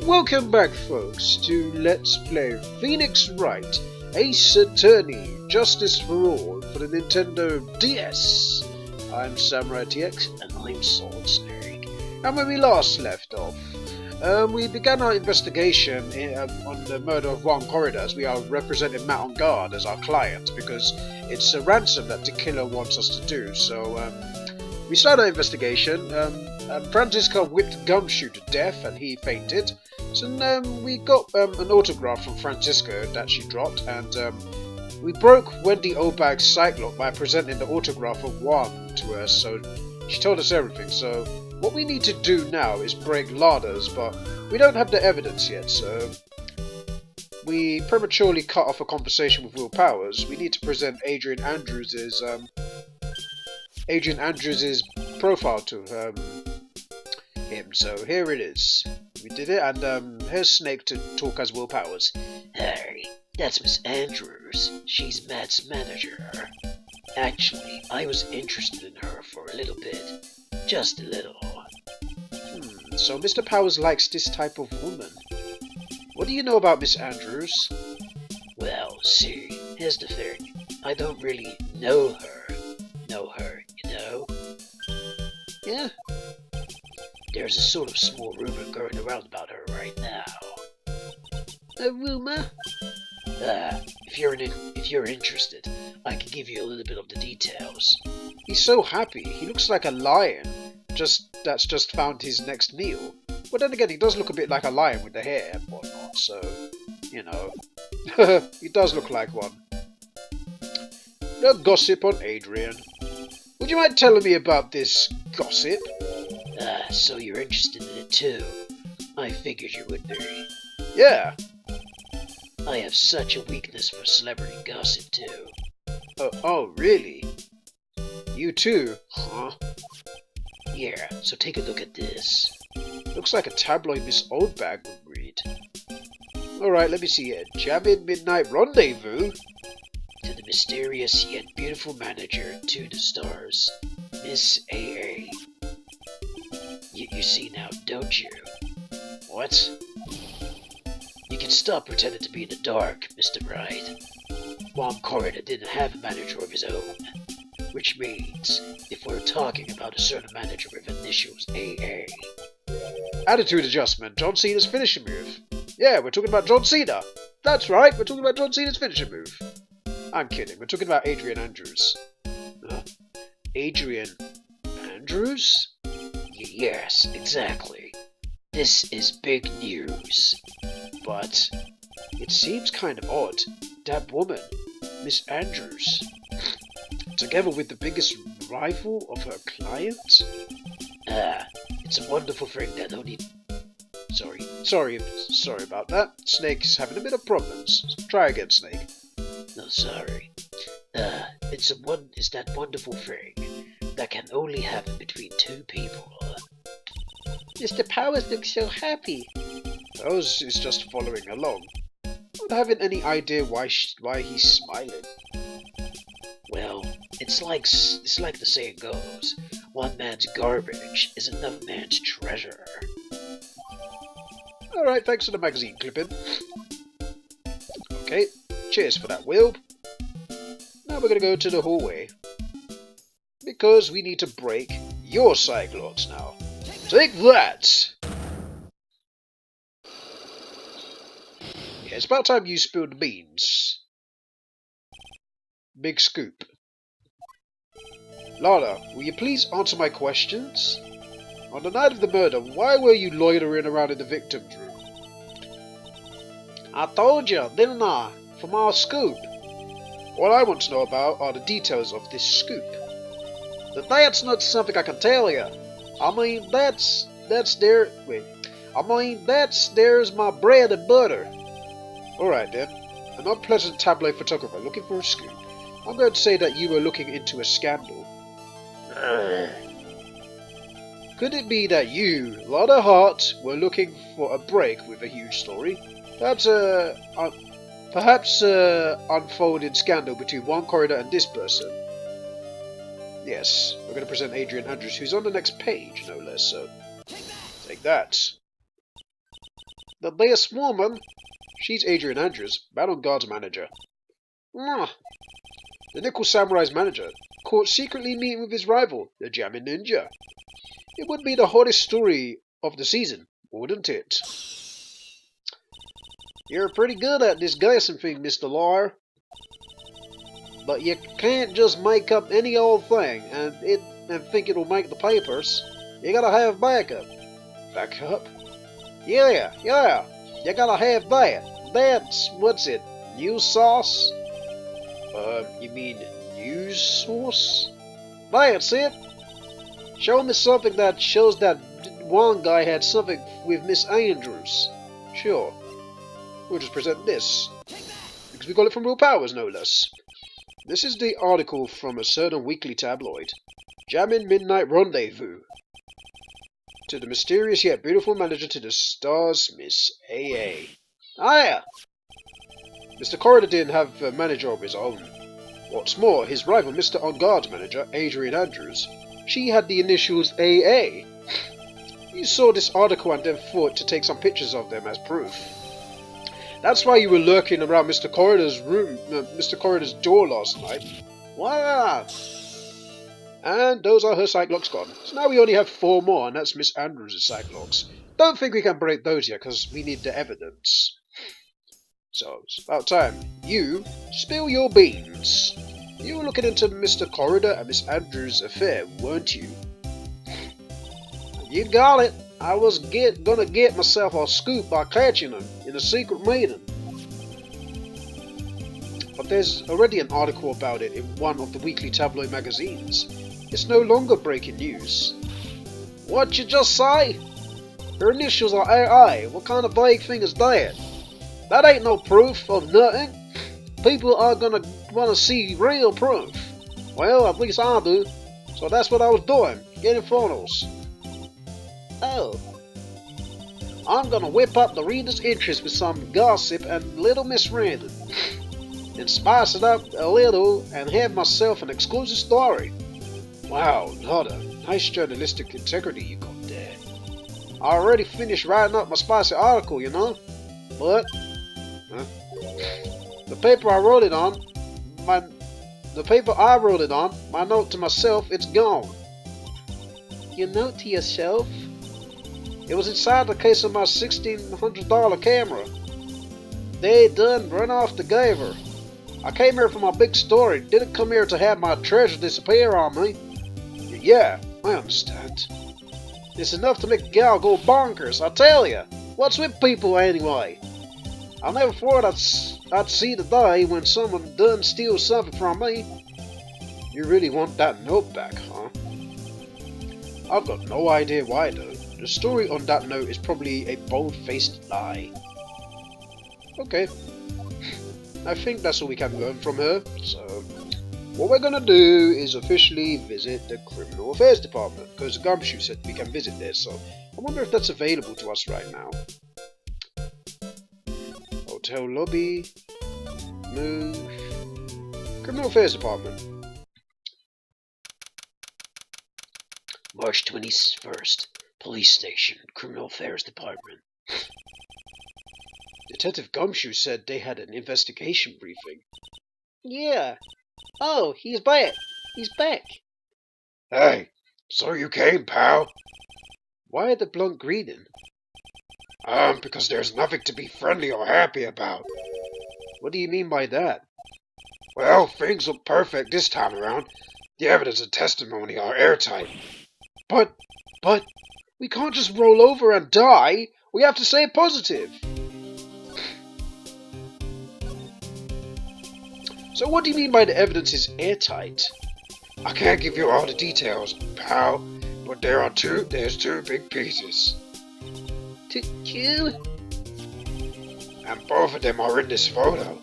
Welcome back, folks, to Let's Play Phoenix Wright, Ace Attorney, Justice for All for the Nintendo DS. I'm SamuraiT-X and I'm Sword Snake. And when we last left off, we began our investigation on the murder of Juan Corridor, as we are representing Matt on guard as our client because it's a ransom that the killer wants us to do. So we started our investigation. Francisca whipped Gumshoe to death and he fainted. So we got an autograph from Francisco that she dropped, and we broke Wendy Obag's sight lock by presenting the autograph of Juan to her, so she told us everything. So what we need to do now is break Lada's, but we don't have the evidence yet, so we prematurely cut off a conversation with Will Powers. We need to present Adrian Andrews's profile to him, so here it is. We did it, and here's Snake to talk as Will Powers. Hey, that's Miss Andrews. She's Matt's manager. Actually, I was interested in her for a little bit. Just a little. So Mr. Powers likes this type of woman. What do you know about Miss Andrews? Well, see, here's the thing. I don't really know her, you know? Yeah? There's a sort of small rumor going around about her right now. A rumor? If you're interested, I can give you a little bit of the details. He's so happy. He looks like a lion that's just found his next meal. But then again, he does look a bit like a lion with the hair and whatnot, so, you know. He does look like one. No gossip on Adrian. Would you mind telling me about this gossip? So you're interested in it too? I figured you would be. Yeah. I have such a weakness for celebrity gossip too. Oh, really? You too? Huh? Yeah, so take a look at this. Looks like a tabloid Miss Oldbag would read. Alright, let me see it. Jamming Midnight Rendezvous? To the mysterious yet beautiful manager to the stars, Miss AA. You see now, don't you? What? You can stop pretending to be in the dark, Mr. Wright. Juan Corridor didn't have a manager of his own. Which means, if we're talking about a certain manager with initials AA... Attitude adjustment, John Cena's finishing move. Yeah, we're talking about John Cena. That's right, we're talking about John Cena's finishing move. I'm kidding, we're talking about Adrian Andrews. Adrian Andrews? Yes, exactly. This is big news. But it seems kind of odd. That woman, Miss Andrews, together with the biggest rival of her client? It's a wonderful thing that only... Sorry about that. Snake's having a bit of problems. Try again, Snake. No, sorry. It's that wonderful thing that can only happen between two people. Mr. Powers looks so happy. Powers is just following along, not having any idea why he's smiling. Well, it's like the saying goes, one man's garbage is another man's treasure. Alright, thanks for the magazine clipping. Okay, cheers for that, Will. Now we're gonna go to the hallway, because we need to break your Cyclops now. Take that! Yeah, it's about time you spilled the beans. Big scoop. Lada, will you please answer my questions? On the night of the murder, why were you loitering around in the victim's room? I told you, didn't I? From our scoop. What I want to know about are the details of this scoop. That's not something I can tell you. I mean, there's my bread and butter. Alright then, an unpleasant tabloid photographer looking for a scoop. I'm going to say that you were looking into a scandal. Could it be that you, Lada Hart, were looking for a break with a huge story? That's perhaps unfolding scandal between Juan Corridor and this person. Yes, we're going to present Adrian Andrews, who's on the next page, no less, so take that. The best woman? She's Adrian Andrews, Battle Guard's manager. The Nickel Samurai's manager, caught secretly meeting with his rival, the Jammin' Ninja. It would be the hottest story of the season, wouldn't it? You're pretty good at this guessing thing, Mr. Lawyer. But you can't just make up any old thing and think it'll make the papers. You gotta have backup. Backup? Yeah. You gotta have that. That's, what's it, news sauce? You mean news source? That's it. Show me something that shows that one guy had something with Miss Andrews. Sure. We'll just present this. Because we got it from Real Powers, no less. This is the article from a certain weekly tabloid. Jammin' Midnight Rendezvous. To the mysterious yet beautiful manager to the stars, Miss A.A. Yeah! Mr. Corridor didn't have a manager of his own. What's more, his rival, Mr. On Guard's manager, Adrian Andrews, she had the initials A.A. You saw this article and then thought to take some pictures of them as proof. That's why you were lurking around Mr. Corridor's room, Mr. Corridor's door last night. Wow! And those are her Cyclops gone. So now we only have 4 more, and that's Miss Andrews' Cyclops. Don't think we can break those yet, because we need the evidence. So, it's about time. You spill your beans. You were looking into Mr. Corridor and Miss Andrews' affair, weren't you? You got it. I was gonna get myself a scoop by catching him in a secret meeting. But there's already an article about it in one of the weekly tabloid magazines. It's no longer breaking news. What you just say? Her initials are AI. What kind of vague thing is that? That ain't no proof of nothing. People are gonna wanna see real proof. Well, at least I do. So that's what I was doing, getting photos. Oh. I'm gonna whip up the reader's interest with some gossip and little misreading. And spice it up a little and have myself an exclusive story. Wow, Nada. Nice journalistic integrity you got there. I already finished writing up my spicy article, you know. But the paper I wrote it on, my note to myself, it's gone. Your note to yourself? It was inside the case of my $1,600 camera. They done run off the gaver. I came here for my big story, didn't come here to have my treasure disappear on me. Yeah, I understand. It's enough to make a gal go bonkers, I tell ya. What's with people anyway? I never thought I'd see the day when someone done steal something from me. You really want that note back, huh? I've got no idea why though. The story on that note is probably a bold-faced lie. Okay. I think that's all we can learn from her, so what we're gonna do is officially visit the Criminal Affairs Department, because the Gumshoe said we can visit there, so I wonder if that's available to us right now. Hotel lobby, move, Criminal Affairs Department. March 21st, Police Station, Criminal Affairs Department. Detective Gumshoe said they had an investigation briefing. Yeah. Oh, he's back. He's back. Hey, so you came, pal? Why the blunt greeting? Because there's nothing to be friendly or happy about. What do you mean by that? Well, things look perfect this time around. The evidence and testimony are airtight. But, we can't just roll over and die. We have to stay positive. So what do you mean by the evidence is airtight? I can't give you all the details, pal, but there's two big pieces. Two? And both of them are in this photo.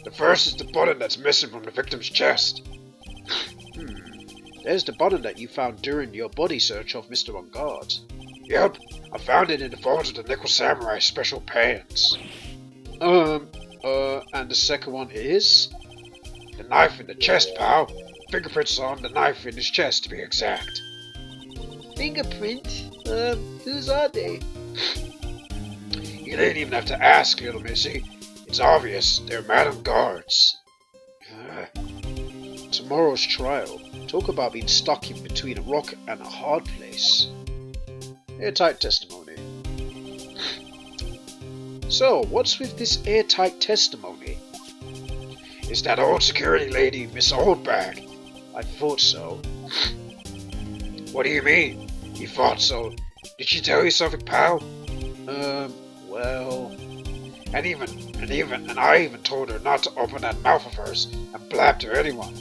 The first is the button that's missing from the victim's chest. There's the button that you found during your body search of Mr. On Guard. Yep, I found it in the folds of the Nickel Samurai special pants. And the second one is? The knife in the chest, pal. Fingerprints on the knife in his chest, to be exact. The fingerprint? Whose are they? You didn't even have to ask, little missy. It's obvious. They're Madam Guards. Tomorrow's trial. Talk about being stuck in between a rock and a hard place. Airtight testimony. So, what's with this airtight testimony? It's that old security lady, Miss Oldbag. I thought so. What do you mean? You thought so? Did she tell you something, pal? Well... And I even told her not to open that mouth of hers and blab to anyone.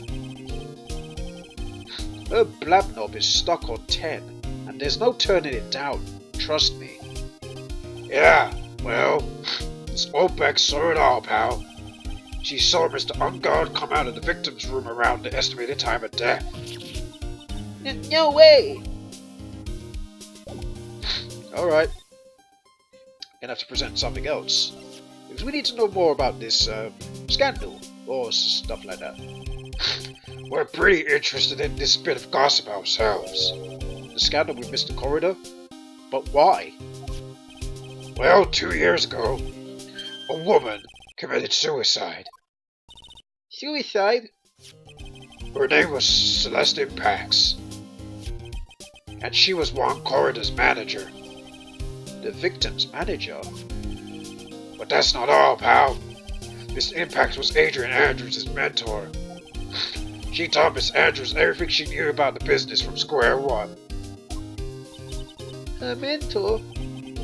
Her blab knob is stuck on 10, and there's no turning it down, trust me. Yeah, well, Miss Oldbag saw it all, pal. She saw Mr. Unguard come out of the victim's room around the estimated time of death. No way! Alright. Gonna have to present something else. Because we need to know more about this scandal, or stuff like that. We're pretty interested in this bit of gossip ourselves. The scandal with Mr. Corridor? But why? Well, 2 years ago, a woman committed suicide. Suicide? Her name was Celestine Pax. And she was Juan Corridor's manager. The victim's manager? But that's not all, pal. Miss Impact was Adrian Andrews' mentor. She taught Miss Andrews everything she knew about the business from square one. Her mentor?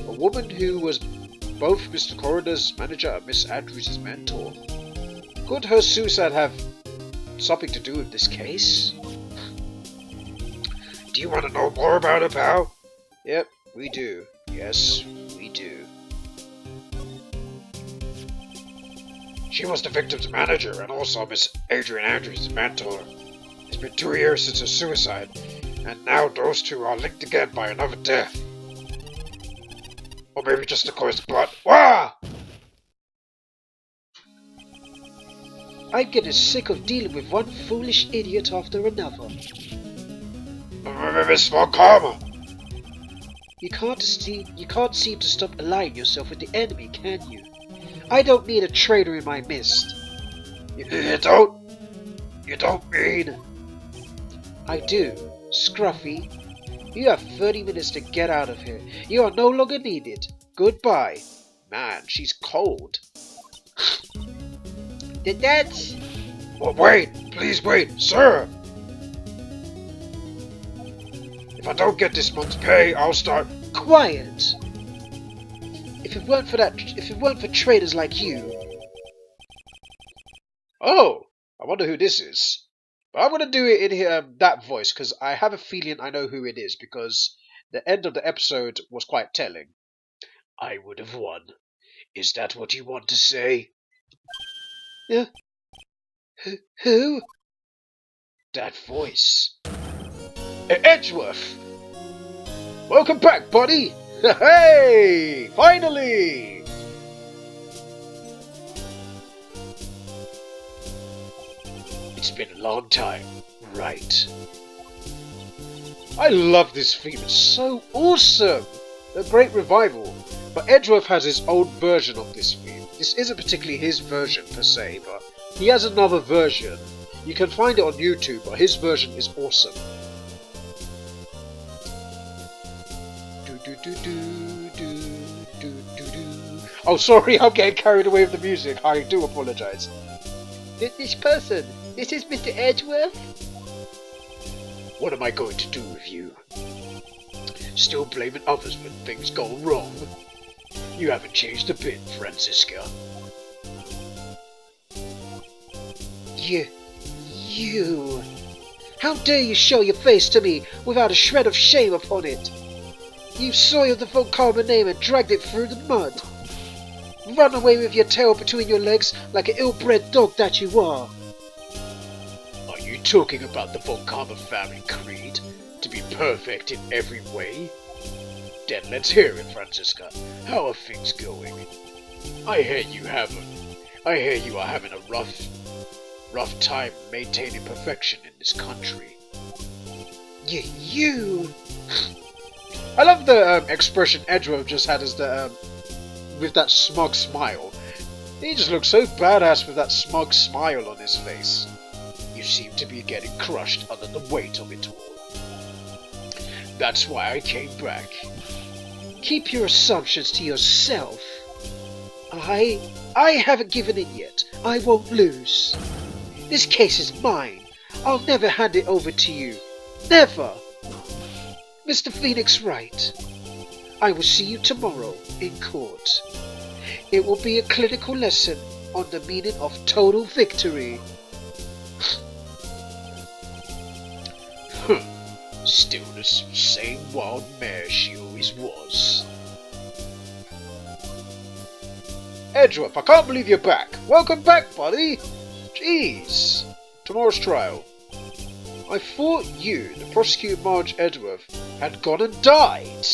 A woman who was both Mr. Corridor's manager and Miss Andrews' mentor. Could her suicide have something to do with this case? Do you want to know more about her, pal? Yep, we do. Yes, we do. She was the victim's manager and also Miss Adrian Andrews' mentor. It's been 2 years since her suicide, and now those two are linked again by another death. Or maybe just a course, but... Wah! I'm getting sick of dealing with one foolish idiot after another. Miss Von Karma! You can't seem to stop aligning yourself with the enemy, can you? I don't need a traitor in my midst. You don't mean... I do. Scruffy. You have 30 minutes to get out of here. You are no longer needed. Goodbye. Man, she's cold. That's... Oh, wait! Please wait, sir! If I don't get this month's pay, I'll start... Quiet! If it weren't for traitors like you... Oh! I wonder who this is. But I'm going to do it in that voice, because I have a feeling I know who it is, because the end of the episode was quite telling. I would have won. Is that what you want to say? Who? That voice. Edgeworth! Welcome back, buddy! Hey! Finally! It's been a long time, right? I love this theme, it's so awesome! A great revival. But Edgeworth has his own version of this theme. This isn't particularly his version per se, but he has another version. You can find it on YouTube, but his version is awesome. Oh, sorry, I'm getting carried away with the music. I do apologize. This person. This is Mr. Edgeworth? What am I going to do with you? Still blaming others when things go wrong? You haven't changed a bit, Franziska. You... How dare you show your face to me without a shred of shame upon it? You soiled the Von Karma name and dragged it through the mud. Run away with your tail between your legs like an ill-bred dog that you are. Are you talking about the Von Karma family creed? To be perfect in every way? Then let's hear it, Franziska. How are things going? I hear you are having a rough time maintaining perfection in this country. You... I love the expression Edgeworth just had as the with that smug smile. He just looks so badass with that smug smile on his face. You seem to be getting crushed under the weight of it all. That's why I came back. Keep your assumptions to yourself. I haven't given in yet. I won't lose. This case is mine. I'll never hand it over to you. Never! Mr. Phoenix Wright, I will see you tomorrow in court. It will be a clinical lesson on the meaning of total victory. Still the same wild mare she always was. Edgeworth, I can't believe you're back. Welcome back, buddy. Jeez. Tomorrow's trial. I thought you, the prosecutor Marge Edgeworth, had gone and died.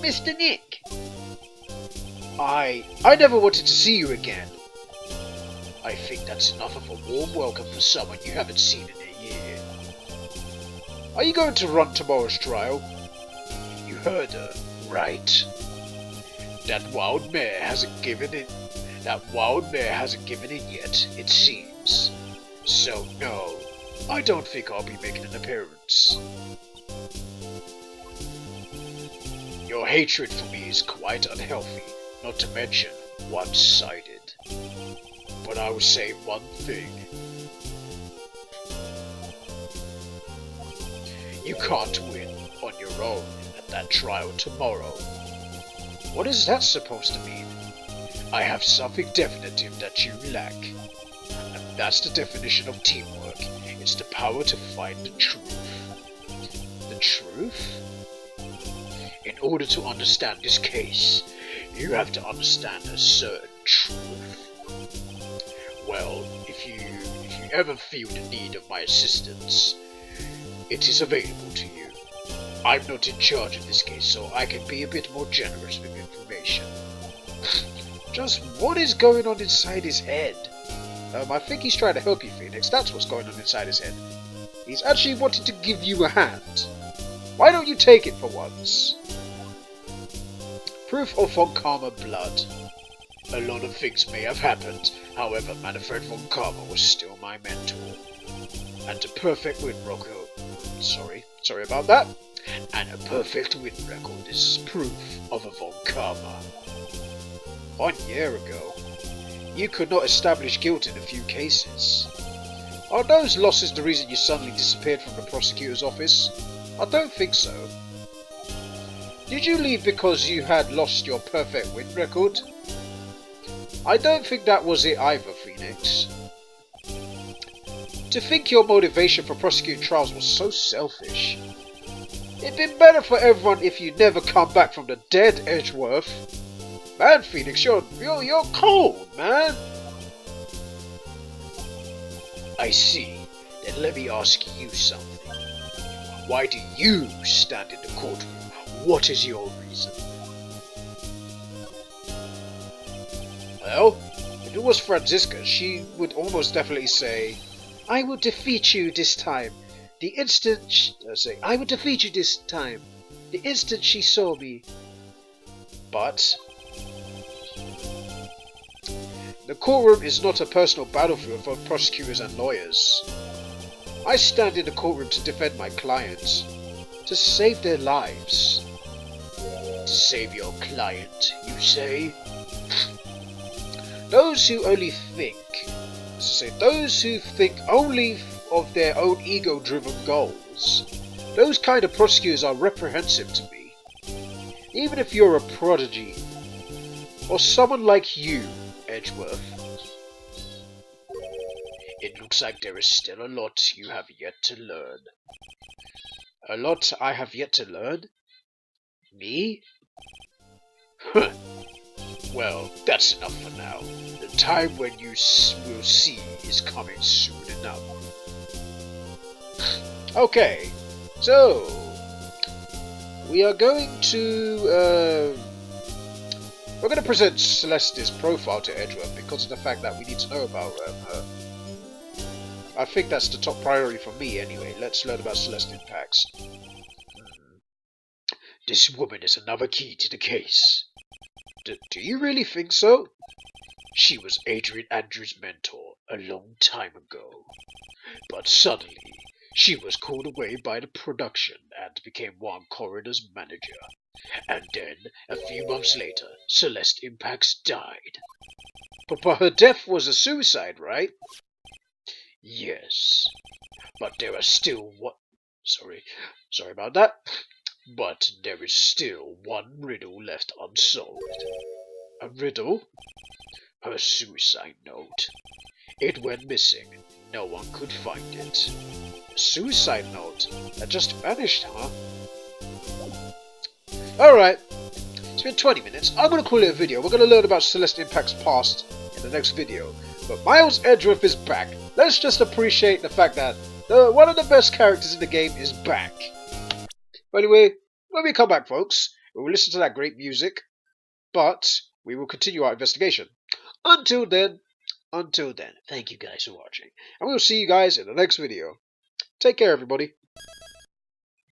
Mr. Nick. I never wanted to see you again. I think that's enough of a warm welcome for someone you haven't seen in a year. Are you going to run tomorrow's trial? You heard her, right? That wild mare hasn't given in. That wild mare hasn't given in yet, it seems. So no, I don't think I'll be making an appearance. Your hatred for me is quite unhealthy, not to mention one-sided. But I will say one thing. You can't win on your own at that trial tomorrow. What is that supposed to mean? I have something definitive that you lack. And that's the definition of teamwork. It's the power to find the truth. The truth? In order to understand this case, you have to understand a certain truth. Well, if you ever feel the need of my assistance, it is available to you. I'm not in charge of this case, so I can be a bit more generous with information. Just what is going on inside his head? I think he's trying to help you, Phoenix. That's what's going on inside his head. He's actually wanting to give you a hand. Why don't you take it for once? Proof of Von Karma blood. A lot of things may have happened, however, Manfred Von Karma was still my mentor. And a perfect win record. Sorry about that. And a perfect win record is proof of a Von Karma. 1 year ago, you could not establish guilt in a few cases. Are those losses the reason you suddenly disappeared from the prosecutor's office? I don't think so. Did you leave because you had lost your perfect win record? I don't think that was it either, Phoenix. To think your motivation for prosecuting trials was so selfish. It'd been better for everyone if you never come back from the dead, Edgeworth. Man, Phoenix, you're cold, man. I see. Then let me ask you something. Why do you stand in the courtroom? What is your reason? Well, if it was Franziska, she would almost definitely say, I will defeat you this time. The instant I will defeat you this time. The instant she saw me. But the courtroom is not a personal battlefield for prosecutors and lawyers. I stand in the courtroom to defend my clients, to save their lives. To save your client, you say? Those who think only of their own ego-driven goals, those kind of prosecutors are reprehensible to me. Even if you're a prodigy, or someone like you, Edgeworth. It looks like there is still a lot you have yet to learn. A lot I have yet to learn? Me? Huh. Well, that's enough for now. The time when you will see is coming soon enough. Okay, so we are going to we're going to present Celeste's profile to Edgeworth because of the fact that we need to know about her. I think that's the top priority for me anyway. Let's learn about Celeste in PAX. This woman is another key to the case. Do you really think so? She was Adrian Andrews' mentor a long time ago. But suddenly, she was called away by the production and became One Coroner's manager. And then, a few months later, Celeste Impacts died. But her death was a suicide, right? Yes. But there are still one... Sorry about that. But there is still one riddle left unsolved. A riddle? Her suicide note. It went missing. No one could find it. A suicide note? That just vanished, huh? Alright. It's been 20 minutes. I'm going to call it a video. We're going to learn about Celeste Impact's past in the next video. But Miles Edgeworth is back. Let's just appreciate the fact that one of the best characters in the game is back. But anyway, when we come back, folks, we will listen to that great music. But we will continue our investigation. Until then, thank you guys for watching. And we'll see you guys in the next video. Take care, everybody.